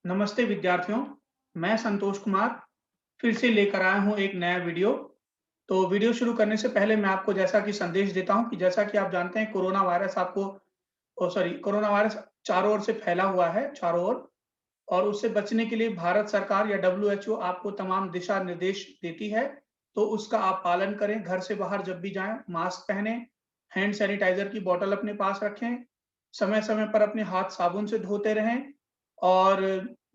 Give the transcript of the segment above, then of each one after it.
नमस्ते विद्यार्थियों, मैं संतोष कुमार फिर से लेकर आया हूँ एक नया वीडियो। तो वीडियो शुरू करने से पहले मैं आपको जैसा कि संदेश देता हूँ कि जैसा कि आप जानते हैं कोरोना वायरस चारों ओर से फैला हुआ है चारों ओर और उससे बचने के लिए भारत सरकार या डब्ल्यूएचओ आपको तमाम दिशा निर्देश देती है। तो उसका आप पालन करें, घर से बाहर जब भी जाएँ मास्क पहनें, हैंड सैनिटाइज़र की बॉटल अपने पास रखें, समय-समय पर अपने हाथ साबुन से धोते रहें और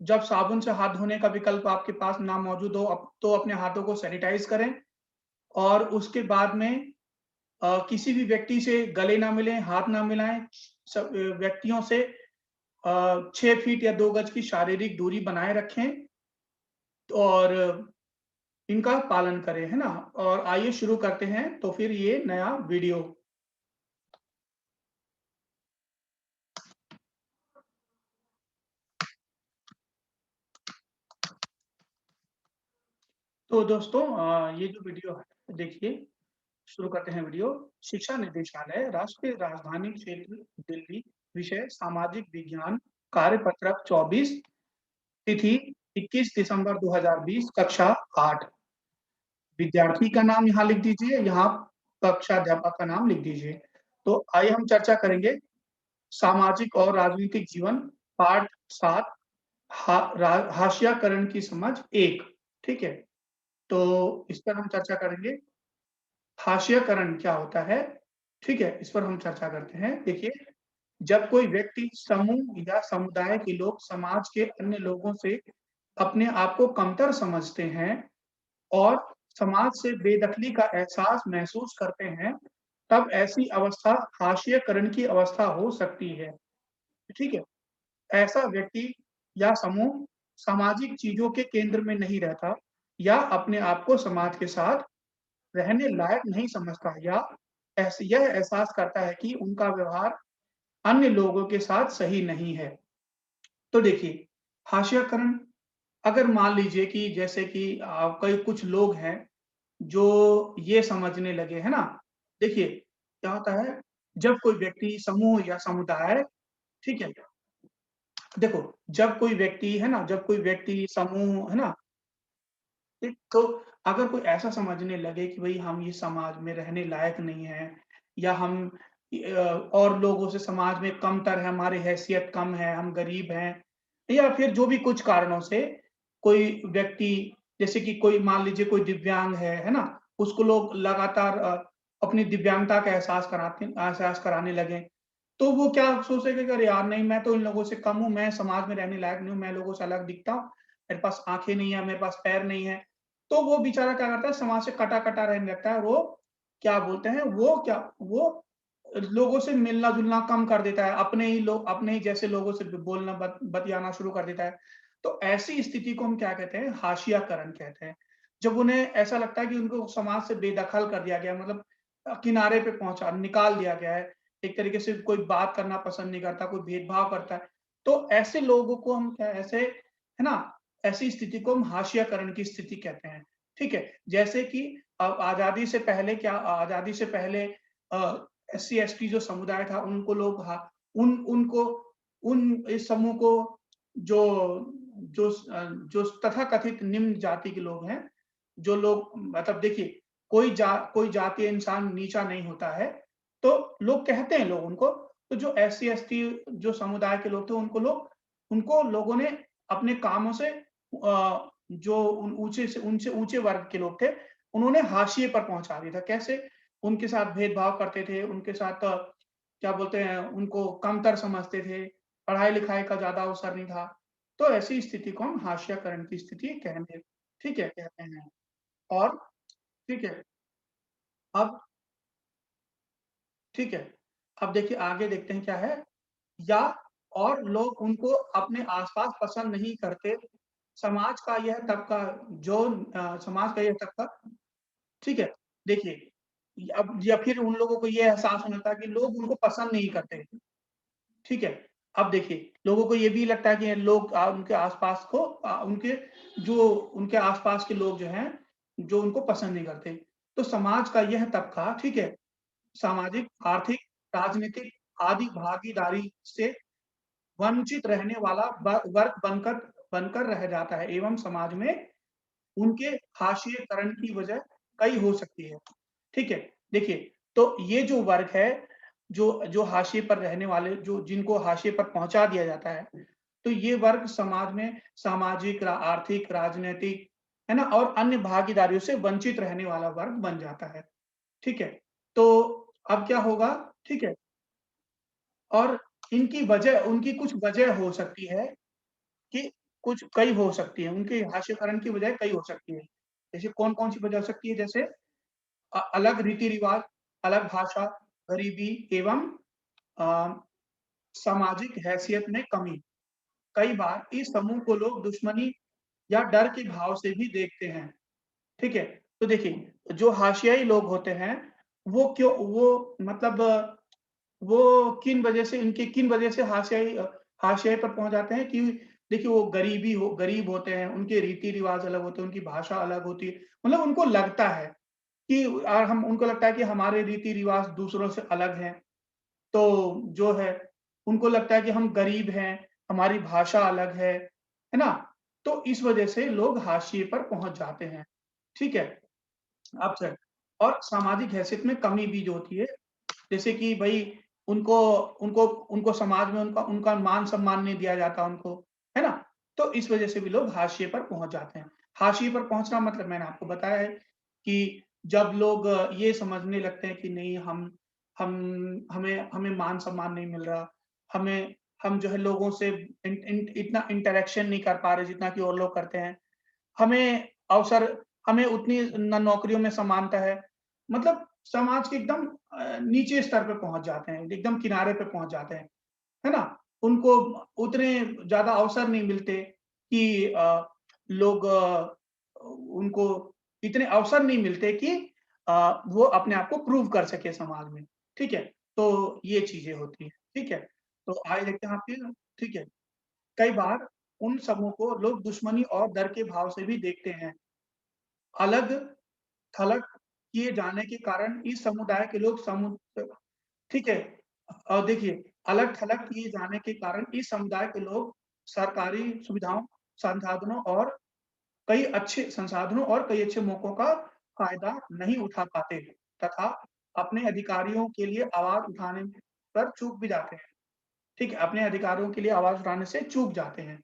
जब साबुन से हाथ धोने का विकल्प आपके पास ना मौजूद हो तो अपने हाथों को सैनिटाइज़ करें और उसके बाद में किसी भी व्यक्ति से गले ना मिलें, हाथ ना मिलाएँ, सब व्यक्तियों से 6 फीट या 2 गज की शारीरिक दूरी बनाए रखें और इनका पालन करें, है ना? और आइए शुरू करते हैं तो फिर ये नया वीडियो। तो दोस्तों ये जो वीडियो है देखिए, शुरू करते हैं वीडियो। शिक्षा निदेशालय, राष्ट्रीय राजधानी क्षेत्र दिल्ली, विषय सामाजिक विज्ञान, कार्यपत्रक 24, तिथि 21 दिसंबर 2020, कक्षा 8। विद्यार्थी का नाम यहाँ लिख दीजिए, यहाँ कक्षाध्यापक का नाम लिख दीजिए। तो आइए हम चर्चा करेंगे सामाजिक और राजनीतिक जीवन पाठ 7 हाशियाकरण की समझ 1, ठीक है? तो इस पर हम चर्चा करेंगे। हाशियाकरण क्या होता है? ठीक है, इस पर हम चर्चा करते हैं। देखिए, जब कोई व्यक्ति, समूह या समुदाय के लोग समाज के अन्य लोगों से अपने आप को कमतर समझते हैं और समाज से बेदखली का एहसास महसूस करते हैं, तब ऐसी अवस्था हाशियाकरण की अवस्था हो सकती है। ठीक है? ऐसा व्यक्ति या समूह सामाजिक चीज़ों के केंद्र में नहीं रहता या अपने आप को समाज के साथ रहने लायक नहीं समझता या यह एहसास करता है कि उनका व्यवहार अन्य लोगों के साथ सही नहीं है। तो देखिए, हाशियाकरण अगर मान लीजिए कि जैसे कि कई कुछ लोग हैं, जो ये समझने लगे, है ना? देखिए, क्या होता है, जब कोई व्यक्ति, समूह या समुदाय, ठीक है? देखो, जब कोई व्यक्ति, है ना? जब कोई व्यक्ति, समूह, है ना? ठीक, तो अगर कोई ऐसा समझने लगे कि भई हम ये समाज में रहने लायक नहीं हैं या हम और लोगों से समाज में कमतर है, हमारी हैसियत कम है, हम गरीब हैं या फिर जो भी कुछ कारणों से कोई व्यक्ति जैसे कि कोई मान लीजिए कोई दिव्यांग है ना? उसको लोग लगातार अपनी दिव्यांगता का एहसास कराने लगें, तो वो क्या सोचेगा कि अरे यार नहीं मैं तो इन लोगों से कम हूँ, मैं समाज में रहने लायक नहीं हूँ, मैं लोगों से अलग दिखता हूँ, मेरे पास आँखें नहीं है, मेरे पास पैर नहीं है। तो वो बेचारा क्या करता है समाज से कटा-कटा रहने लगता है। वो क्या बोलते हैं वो लोगों से मिलना-जुलना कम कर देता है। अपने ही जैसे लोगों से बोलना बतियाना शुरू कर देता है। तो ऐसी स्थिति को हम क्या कहते हैं? हाशियाकरण कहते हैं। जब उन्हें ऐसा लगता है कि उनको समाज से बेदखल कर दिया गया है मतलब किनारे पे निकाल दिया गया है। एक तरीके से कोई बात करना पसंद नहीं करता, कोई भेदभाव करता है। तो ऐसे लोगों को हम क्या ऐसे है ना? ऐसी स्थिति को हम हाशियाकरण की स्थिति कहते हैं, ठीक है? जैसे कि आज़ादी से पहले एससी-एसटी जो समुदाय था उनको लोग हा उन उनको उन इस समूह को जो जो तथाकथित निम्न जाति के लोग हैं, जो लोग मतलब देखिए कोई जातीय इंसान नीचा नहीं होता है, तो लोग कहते हैं लोग उनको, तो जो एससी-एसटी जो समुदाय के लोग थे उनको लोगों ने अपने कामों से जो उन ऊँचे से उनसे ऊँचे वर्ग के लोग थे, उन्होंने हाशिए पर पहुँचा दिया था। कैसे? उनके साथ भेदभाव करते थे, उनके साथ क्या बोलते हैं, उनको कमतर समझते थे, पढ़ाई-लिखाई का ज़्यादा अवसर नहीं था। तो ऐसी स्थिति को हम हाशियाकरण की स्थिति कहेंगे, ठीक है? कहते हैं और ठीक है, अब ठीक है, अब देखिए आगे देखते हैं क्या है या और लोग उनको अपने आस-पास पसंद नहीं करते। समाज का यह तबका समाज का यह तबका ठीक है, देखिए अब या फिर उन लोगों को ये एहसास होना था कि लोग उनको पसंद नहीं करते, ठीक है? अब देखिए, लोगों को ये भी लगता है कि लोग उनके आस-पास उनके आस-पास के लोग जो हैं, जो उनको पसंद नहीं करते। तो समाज का यह तबका, ठीक है? सामाजिक, आर्थिक, राजनीतिक आदि भागीदारी से वंचित रहने वाला वर्ग बनकर बनकर रह जाता है एवं समाज में उनके हाशिएकरण की वजह कई हो सकती है। ठीक है? देखिए, तो ये जो वर्ग है, जो जो हाशिए पर रहने वाले, जो जिनको हाशिए पर पहुँचा दिया जाता है, तो ये वर्ग समाज में सामाजिक, आर्थिक, राजनैतिक, है ना? और अन्य भागीदारियों से वंचित रहने वाला वर्ग बन जाता है। ठीक है? तो अब क्या होगा? ठीक है? और इनकी वजह, उनकी कुछ वजह हो सकती है कि कुछ कई हो सकती है, उनके हास्यकरण की बजाय कई हो सकती है। जैसे कौन-कौन सी वजह हो सकती है? जैसे अलग रीति-रिवाज, अलग भाषा, गरीबी एवं अ, सामाजिक हैसियत में कमी। कई बार इस समूह को लोग दुश्मनी या डर के भाव से भी देखते हैं। ठीक है? तो देखिए, जो हाशियाई लोग होते हैं, वो मतलब वो किन वजह से हाशिए पर पहुँच जाते हैं कि देखिए वो गरीब होते हैं, उनके रीति-रिवाज अलग होते हैं, उनकी भाषा अलग होती है। मतलब उनको लगता है कि हम उनको लगता है कि हमारे रीति-रिवाज दूसरों से अलग हैं। तो जो है, उनको लगता है कि हम गरीब हैं, हमारी भाषा अलग है ना? तो इस वजह से लोग हाशिए पर पहुँच जाते हैं। ठीक है? अब चल और सामाजिक हैसियत में कमी भी जो होती है, जैसे कि भई उनको उनको उनको समाज में उनका उनका मान-सम्मान नहीं दिया जाता उनको, है ना? तो इस वजह से भी लोग हाशिए पर पहुँच जाते हैं। हाशिए पर पहुँचना मतलब मैंने आपको बताया है कि जब लोग ये समझने लगते हैं कि नहीं, हमें हमें मान-सम्मान नहीं मिल रहा, हम जो है लोगों से इन इन इतना इंटरैक्शन नहीं कर पा रहे जितना कि और लोग करते हैं। हमें अवसर हमें उतनी ना नौकरियों में समानता है। मतलब समाज के एकदम नीचे स्तर पे पहुँच जाते हैं, एकदम किनारे पे पहुँच जाते हैं, है ना? उनको उतने ज़्यादा अवसर नहीं मिलते कि लोग उनको इतने अवसर नहीं मिलते कि वो अपने आप को प्रूव कर सके समाज में, ठीक है? तो ये चीज़ें होती हैं, ठीक है? तो आगे देखते हैं आपके, ठीक है? कई बार उन समूह को लोग दुश्मनी और डर के भाव से भी देखते हैं। अलग-थलग किए जाने के कारण इस समुदाय के लोग ठीक है? देखिए, अलग-थलग किए जाने के कारण इस समुदाय के लोग सरकारी सुविधाओं, संसाधनों और कई अच्छे मौकों का फ़ायदा नहीं उठा पाते तथा अपने अधिकारियों के लिए आवाज़ उठाने पर चूक भी जाते हैं। ठीक है? अपने अधिकारों के लिए आवाज़ उठाने से चूक जाते हैं।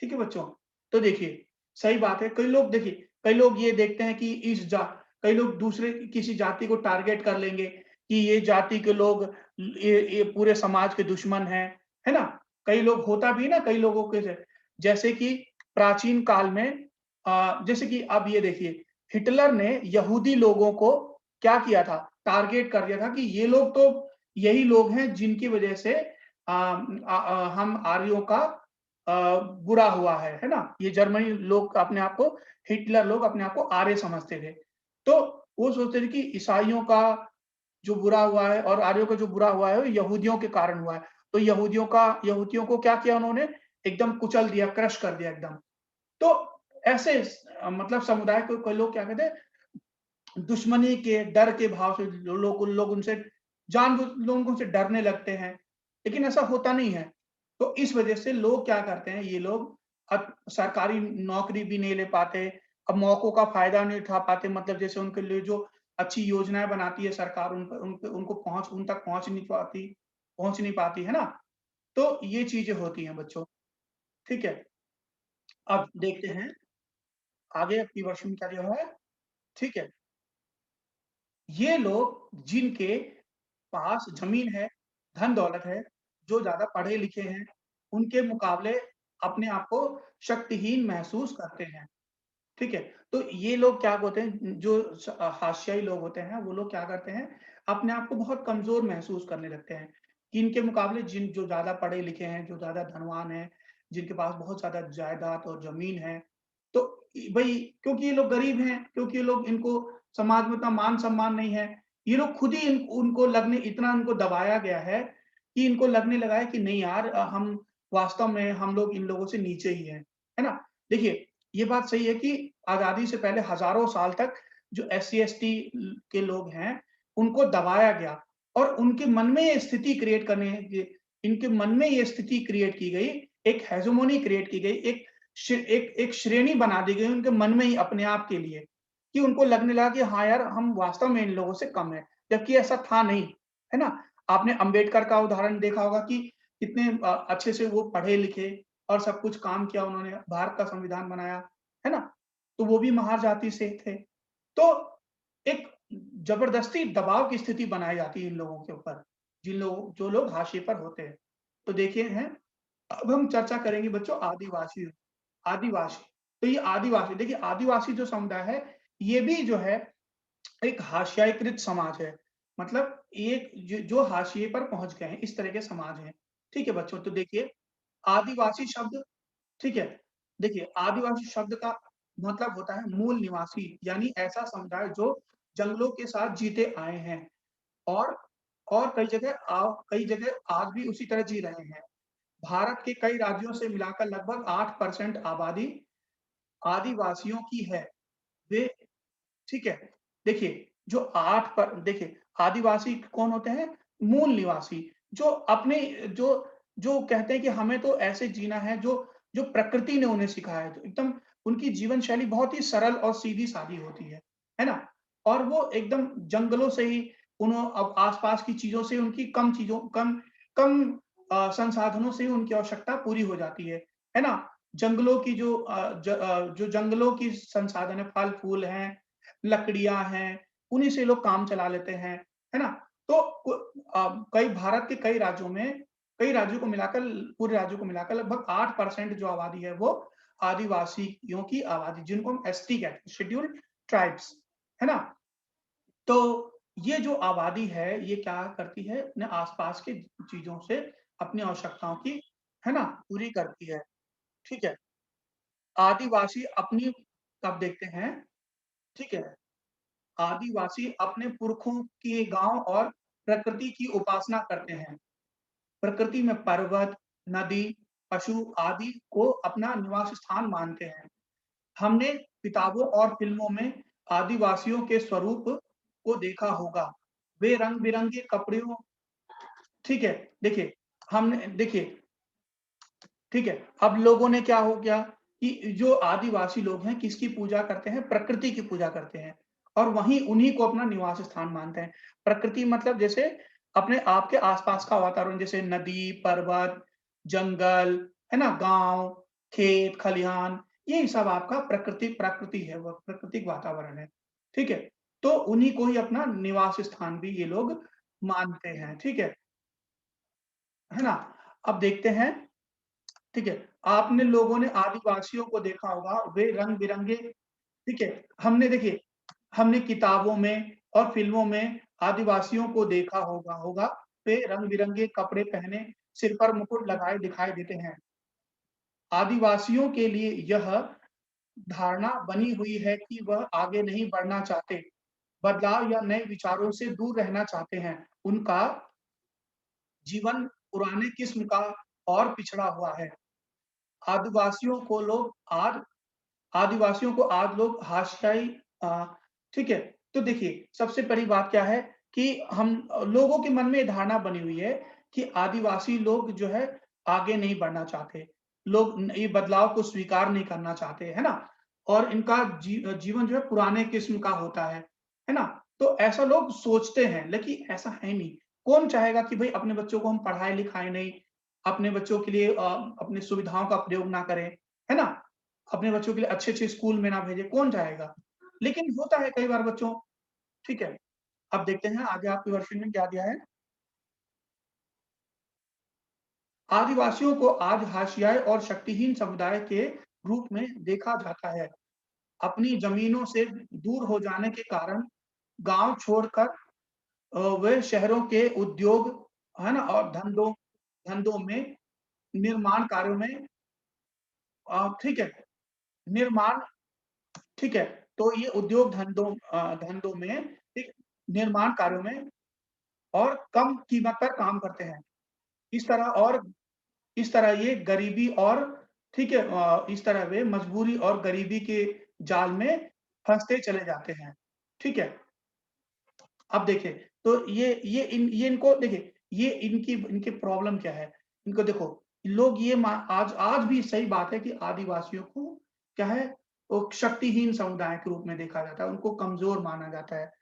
ठीक है बच्चों? तो देखिए, सही बात है। कई लोग ये देखते हैं कि कई लोग दूसरे किसी जाति को टारगेट कर लेंगे कि ये जाति के लोग ये पूरे समाज के दुश्मन हैं, है ना? कई लोग होता भी है ना, कई लोगों के जैसे कि प्राचीन काल में जैसे कि अब ये देखिए, हिटलर ने यहूदी लोगों को क्या किया था? टारगेट कर दिया था कि ये लोग तो यही लोग हैं जिनकी वजह से हम आर्यों का बुरा हुआ है ना? ये जर्मनी लोग अपने आप को हिटलर लोग अपने आप को आर्य समझते थे। तो वो सोचते थे कि ईसाइयों का जो बुरा हुआ है और आर्यों का जो बुरा हुआ है, वो यहूदियों के कारण हुआ है। तो यहूदियों को क्या किया उन्होंने? एकदम कुचल दिया, क्रश कर दिया एकदम। तो ऐसे मतलब समुदाय को कोई लोग क्या कहते हैं, दुश्मनी के, डर के भाव से लोग उनसे लोग उनसे डरने लगते हैं, लेकिन ऐसा होता नहीं है। तो इस वजह से लोग क्या करते हैं, ये लोग अब सरकारी नौकरी भी नहीं ले पाते, अब मौकों का फ़ायदा नहीं उठा पाते, मतलब जैसे उनके लिए जो अच्छी योजनाएँ बनाती है सरकार, उन तक पहुँच नहीं पाती, है ना? तो ये चीज़ें होती हैं बच्चों, ठीक है? अब देखते हैं आगे आपकी वर्ष में क्या दिया हुआ है, ठीक है? ये लोग जिनके पास ज़मीन है, धन-दौलत है, जो ज़्यादा पढ़े-लिखे हैं, उनके मुकाबले अपने आप को शक्तिहीन महसूस करते हैं, ठीक है? तो ये लोग क्या होते हैं, जो हाशियाई लोग होते हैं, वो लोग क्या करते हैं, अपने आप को बहुत कमज़ोर महसूस करने लगते हैं, कि इनके मुकाबले जो ज़्यादा पढ़े-लिखे हैं, जो ज़्यादा धनवान हैं, जिनके पास बहुत ज़्यादा जायदाद और ज़मीन है, तो भई क्योंकि ये लोग गरीब हैं, क्योंकि ये लोग इनको समाज में उतना मान-सम्मान नहीं है, ये लोग खुद ही इतना उनको दबाया गया है, कि इनको लगने लगा है कि नहीं यार, हम वास्तव में हम लोग इन लोगों से नीचे ही हैं, है ना? देखिए, ये बात सही है कि आज़ादी से पहले हज़ारों साल तक जो एससी-एसटी के लोग हैं, उनको दबाया गया और इनके मन में ये स्थिति क्रिएट की गई, एक हेजेमोनी क्रिएट की गई, एक एक एक श्रेणी बना दी गई उनके मन में ही अपने आप के लिए, कि उनको लगने लगा कि हाँ यार, हम वास्तव में इन लोगों से कम हैं, जबकि ऐसा था नहीं, है ना? आपने अम्बेडकर का उदाहरण देखा होगा कि कितने अच्छे से वो पढ़े-लिखे और सब कुछ काम किया उन्होंने, भारत का संविधान बनाया, है ना? तो वो भी महार जाति से थे। तो एक ज़बरदस्ती दबाव की स्थिति बनाई जाती है इन लोगों के ऊपर, जो लोग हाशिए पर होते हैं। तो देखिए हैं, अब हम चर्चा करेंगे बच्चों आदिवासी आदिवासी। तो ये आदिवासी देखिए, आदिवासी जो समुदाय है, ये भी जो है एक हाशियाईकृत समाज है। मतलब एक जो हाशिए पर पहुँच गए हैं, इस तरह के समाज हैं। ठीक है बच्चों, तो देखिए आदिवासी शब्द, ठीक है? देखिए आदिवासी शब्द का मतलब होता है मूल निवासी, यानी ऐसा समुदाय जो जंगलों के साथ जीते आए हैं और कई जगह आज भी उसी तरह जी रहे हैं। भारत के कई राज्यों से मिलाकर लगभग 8% आबादी आदिवासियों की है। वे ठीक है। देखिए, जो 8 पर देखिए, आदिवासी कौन होते हैं? मूल निवासी, जो अपने जो जो कहते हैं कि हमें तो ऐसे जीना है जो जो प्रकृति ने उन्हें सिखाया है। तो एकदम उनकी जीवन शैली बहुत ही सरल और सीधी-सादी होती है ना? और वो एकदम जंगलों से ही अब आस-पास की चीज़ों से उनकी कम कम संसाधनों से ही उनकी आवश्यकता पूरी हो जाती है ना? जंगलों की जो जंगलों की संसाधन है, फल-फूल हैं, लकड़ियाँ हैं, उन्हीं से लोग काम चला लेते हैं, है ना? तो कई भारत के कई राज्यों को मिलाकर पूरे राज्यों को मिलाकर लगभग 8% जो आबादी है वो आदिवासियों की आबादी, जिनको हम एसटी कहते हैं, शेड्यूल्ड ट्राइब्स, है ना? तो ये जो आबादी है, ये क्या करती है? अपने आस-पास की चीज़ों से अपनी आवश्यकताओं की, है ना? पूरी करती है, ठीक है? आदिवासी अपनी अब देखते हैं, ठीक है? आदिवासी अपने पुरखों के गाँव और प्रकृति की उपासना करते हैं। प्रकृति में पर्वत, नदी, पशु आदि को अपना निवास स्थान मानते हैं। हमने किताबों और फ़िल्मों में आदिवासियों के स्वरूप को देखा होगा। वे रंग-बिरंगे कपड़ों ठीक है, देखिए हमने देखिए ठीक है, अब लोगों ने क्या हो गया कि जो आदिवासी लोग हैं, किसकी पूजा करते हैं? प्रकृति की पूजा करते हैं और वहीं उन्हीं को अपना निवास स्थान मानते हैं। प्रकृति मतलब जैसे अपने आपके आस-पास का वातावरण, जैसे नदी, पर्वत, जंगल, है ना? गाँव, खेत, खलिहान, यही सब आपका प्रकृति है, वो प्राकृतिक वातावरण है। ठीक है? तो उन्हीं को ही अपना निवास स्थान भी ये लोग मानते हैं, ठीक है ना? अब देखते हैं, ठीक है। आपने लोगों ने आदिवासियों को देखा होगा, वे रंग-बिरंगे ठीक है। हमने किताबों में और फ़िल्मों में आदिवासियों को देखा होगा, वे रंग-बिरंगे कपड़े पहने, सिर पर मुकुट लगाए दिखाई देते हैं। आदिवासियों के लिए यह धारणा बनी हुई है कि वह आगे नहीं बढ़ना चाहते, बदलाव या नए विचारों से दूर रहना चाहते हैं। उनका जीवन पुराने किस्म का और पिछड़ा हुआ है। आदिवासियों को लोग आज आदिवासियों को आज लोग हाशियाई अ, ठीक है? तो देखिए, सबसे बड़ी बात क्या है कि लोगों के मन में ये धारणा बनी हुई है कि आदिवासी लोग जो है आगे नहीं बढ़ना चाहते। लोग ये बदलाव को स्वीकार नहीं करना चाहते, है ना? और इनका जीवन जो है पुराने किस्म का होता है ना? तो ऐसा लोग सोचते हैं, लेकिन ऐसा है नहीं। कौन चाहेगा कि भई अपने बच्चों को हम पढ़ाएँ-लिखाएँ नहीं, अपने बच्चों के लिए अपनी सुविधाओं का प्रयोग ना करें, है ना? अपने बच्चों के लिए अच्छे-अच्छे स्कूल में ना भेजें, कौन चाहेगा? लेकिन होता है कई बार बच्चों, ठीक है? अब देखते हैं आगे आपके वर्षन में क्या दिया है। आदिवासियों को आज हाशियाए और शक्तिहीन समुदाय के रूप में देखा जाता है। अपनी ज़मीनों से दूर हो जाने के कारण गाँव छोड़कर वे शहरों के उद्योग, है ना? और धंधों में, निर्माण कार्यों में ठीक है, निर्माण ठीक है, तो ये उद्योग धंधों में ठीक निर्माण कार्यों में और कम कीमत पर काम करते हैं। इस तरह और इस तरह ये गरीबी और ठीक है इस तरह वे मजबूरी और गरीबी के जाल में फँसते चले जाते हैं। ठीक है? अब देखिए, तो ये इनको देखिए, ये इनकी इनकी प्रॉब्लम क्या है? इनको देखो, लोग ये मा आज आज भी सही बात है कि आदिवासियों को क्या है, वो शक्तिहीन समुदाय के रूप में देखा जाता है, उनको कमज़ोर माना जाता है।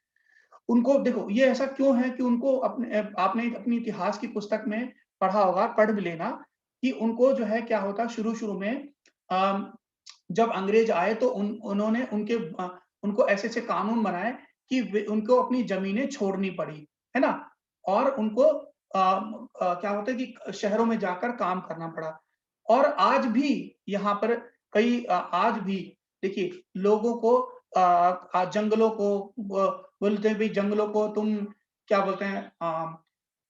उनको देखो ये ऐसा क्यों है कि उनको आपने अपनी इतिहास की पुस्तक में पढ़ा होगा, पढ़ भी लेना कि उनको जो है क्या होता शुरू-शुरू में अ, जब अंग्रेज आए तो उन्होंने उनको ऐसे-ऐसे कानून बनाए कि वे उनको अपनी ज़मीनें छोड़नी पड़ी, है ना? और उनको क्या होता है कि शहरों में जाकर काम करना पड़ा। और आज भी यहाँ पर आज भी देखिए लोगों को जंगलों को बोलते हैं भई जंगलों को तुम क्या बोलते हैं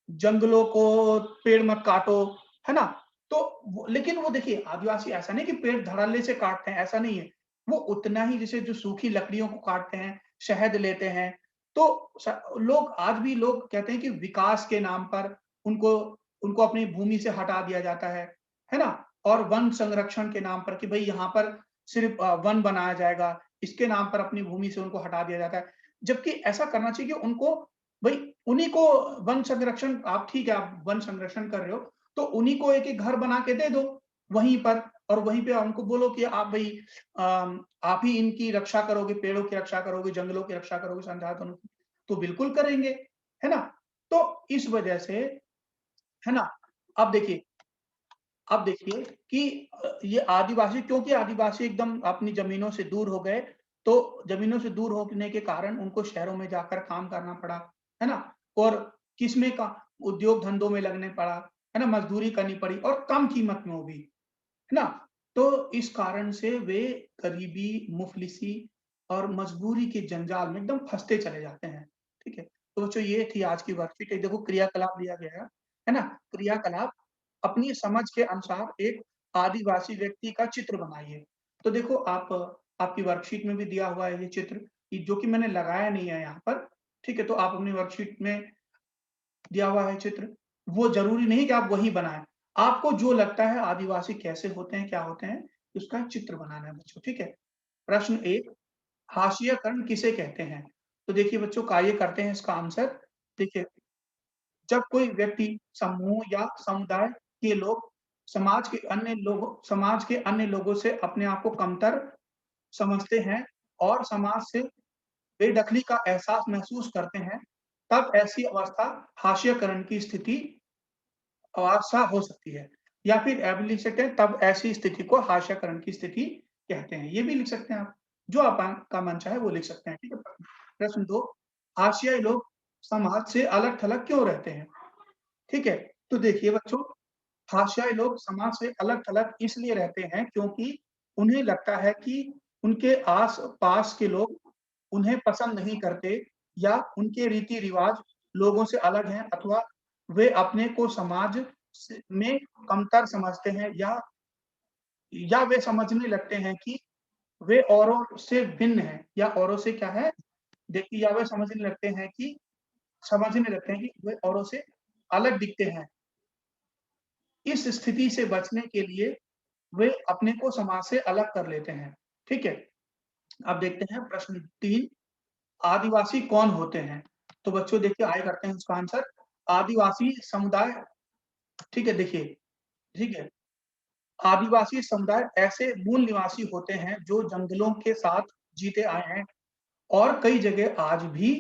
जंगलों को पेड़ मत काटो, है ना? तो वो लेकिन वो देखिए आदिवासी ऐसा नहीं कि पेड़ धड़ल्ले से काटते हैं, ऐसा नहीं है। वो उतना ही जैसे जो सूखी लकड़ियों को काटते हैं, शहद लेते हैं, तो लोग आज भी लोग कहते हैं कि विकास के नाम पर उनको उनको अपनी भूमि से हटा दिया जाता है ना? और वन संरक्षण के नाम पर कि भई यहाँ पर सिर्फ़ वन बनाया जाएगा, इसके नाम पर अपनी भूमि से उनको हटा दिया जाता है। जबकि ऐसा करना चाहिए कि उनको भई उन्हीं को वन संरक्षण आप ठीक है, आप वन संरक्षण कर रहे हो, तो उन्हीं को एक-एक घर बना के दे दो, वहीं पर और वहीं पे उनको बोलो कि आप भई आप ही इनकी रक्षा करोगे, पेड़ों की रक्षा करोगे, जंगलों की रक्षा करोगे, संसाधनों की, तो बिल्कुल करेंगे, है ना? तो इस वजह से, है ना? अब देखिए अब देखिए कि ये आदिवासी क्योंकि आदिवासी एकदम अपनी ज़मीनों से दूर हो गए, तो ज़मीनों से दूर होने के कारण उनको शहरों में जाकर काम करना पड़ा, है ना? और किसमें का उद्योग धंधों में लगने पड़ा, है ना? मज़दूरी करनी पड़ी और कम कीमत में वो भी, है ना? तो इस कारण से वे गरीबी, मुफ़लिसी और मजबूरी के जंजाल में एकदम फँसते चले जाते हैं, ठीक है? तो बच्चों ये थी आज की वर्कशीट, एक देखो क्रियाकलाप दिया गया है ना? क्रियाकलाप अपनी समझ के अनुसार एक आदिवासी व्यक्ति का चित्र बनाइए। तो देखो आप आपकी वर्कशीट में भी दिया हुआ है ये चित्र, कि जो कि मैंने लगाया नहीं है यहाँ पर, ठीक है? तो आप अपनी वर्कशीट में दिया हुआ है चित्र, वो ज़रूरी नहीं कि आप वही बनाएँ। आपको जो लगता है आदिवासी कैसे होते हैं, क्या होते हैं, उसका चित्र बनाना है बच्चों, ठीक है? प्रश्न 1 हाशियाकरण किसे कहते हैं? तो देखिए बच्चों कार्य करते हैं इसका आंसर। देखिए, जब कोई व्यक्ति, समूह या समुदाय के लोग समाज के अन्य लोगों से अपने आप को कमतर समझते हैं और समाज से बेदखली का एहसास महसूस करते हैं, तब ऐसी अवस्था हाशियाकरण की स्थिति अवस्था हो सकती है। या फिर ये भी लिख सकते हैं तब ऐसी स्थिति को हाशियाकरण की स्थिति कहते हैं। ये भी लिख सकते हैं आप। जो आपका मन चाहे वो लिख सकते हैं, ठीक है? प्रश्न 2 हाशियाई लोग समाज से अलग-थलग क्यों रहते हैं? ठीक है? तो देखिए बच्चों, हाशियाई लोग समाज से अलग-थलग इसलिए रहते हैं क्योंकि उन्हें लगता है कि उनके आस-पास के लोग उन्हें पसंद नहीं करते या उनके रीति-रिवाज लोगों से अलग हैं अथवा वे अपने को समाज में कमतर समझते हैं या वे समझने लगते हैं कि वे औरों से भिन्न हैं या औरों से क्या है देखिए या वे समझने लगते हैं कि वे औरों से अलग दिखते हैं। इस स्थिति से बचने के लिए वे अपने को समाज से अलग कर लेते हैं। ठीक है? अब देखते हैं प्रश्न 3 आदिवासी कौन होते हैं? तो बच्चों देखिए आगे करते हैं इसका आंसर। आदिवासी समुदाय ठीक है देखिए, ठीक है? आदिवासी समुदाय ऐसे मूल निवासी होते हैं जो जंगलों के साथ जीते आए हैं और कई जगह आज भी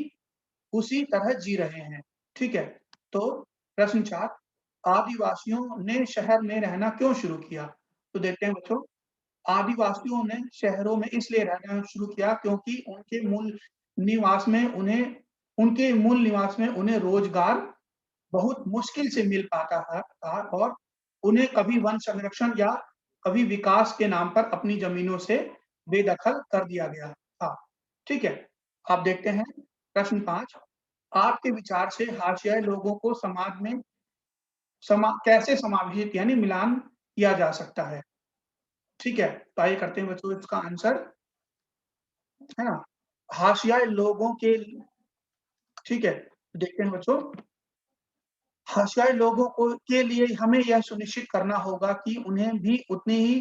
उसी तरह जी रहे हैं। ठीक है? तो प्रश्न 4 आदिवासियों ने शहर में रहना क्यों शुरू किया? तो देखते हैं बच्चों आदिवासियों ने शहरों में इसलिए रहना शुरू किया क्योंकि उनके मूल निवास में उन्हें रोज़गार बहुत मुश्किल से मिल पाता था और उन्हें कभी वन संरक्षण या कभी विकास के नाम पर अपनी ज़मीनों से बेदखल कर दिया गया था। ठीक है? अब देखते हैं प्रश्न 5 आपके विचार से हाशियाई लोगों को समाज में कैसे समावेशित यानी मिलान किया जा सकता है? ठीक है? तो आइए करते हैं बच्चों इसका आंसर, है ना? हाशियाई लोगों के ठीक है? देखते हैं बच्चों हाशियाई लोगों को के लिए हमें यह सुनिश्चित करना होगा कि उन्हें भी उतने ही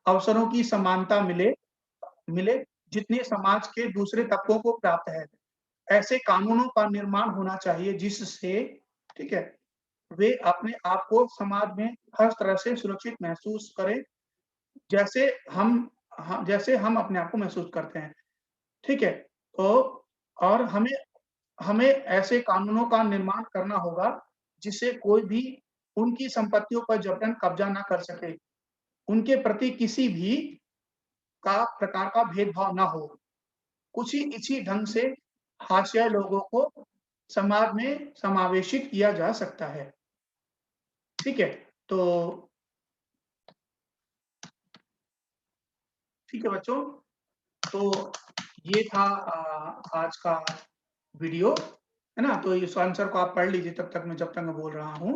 अवसरों की समानता मिले, जितने समाज के दूसरे तबकों को प्राप्त है। ऐसे कानूनों का निर्माण होना चाहिए जिससे ठीक है? वे अपने आप को समाज में हर तरह से सुरक्षित महसूस करें, जैसे जैसे हम अपने आप को महसूस करते हैं, ठीक है? तो और हमें हमें ऐसे कानूनों का निर्माण करना होगा, जिससे कोई भी उनकी संपत्तियों पर जबरन कब्ज़ा ना कर सके। उनके प्रति किसी भी प्रकार का भेदभाव ना हो। कुछ ही इसी ढंग से हाशिया लोगों को समाज में समावेशित किया जा सकता है। ठीक है? तो ठीक है बच्चों, तो ये था आज का वीडियो, है ना? तो इस आंसर को आप पढ़ लीजिए जब तक मैं बोल रहा हूँ,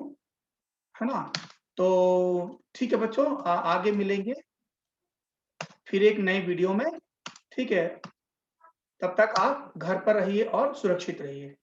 है ना? तो ठीक है बच्चों, आगे मिलेंगे फिर एक नए वीडियो में, ठीक है? तब तक आप घर पर रहिए और सुरक्षित रहिए।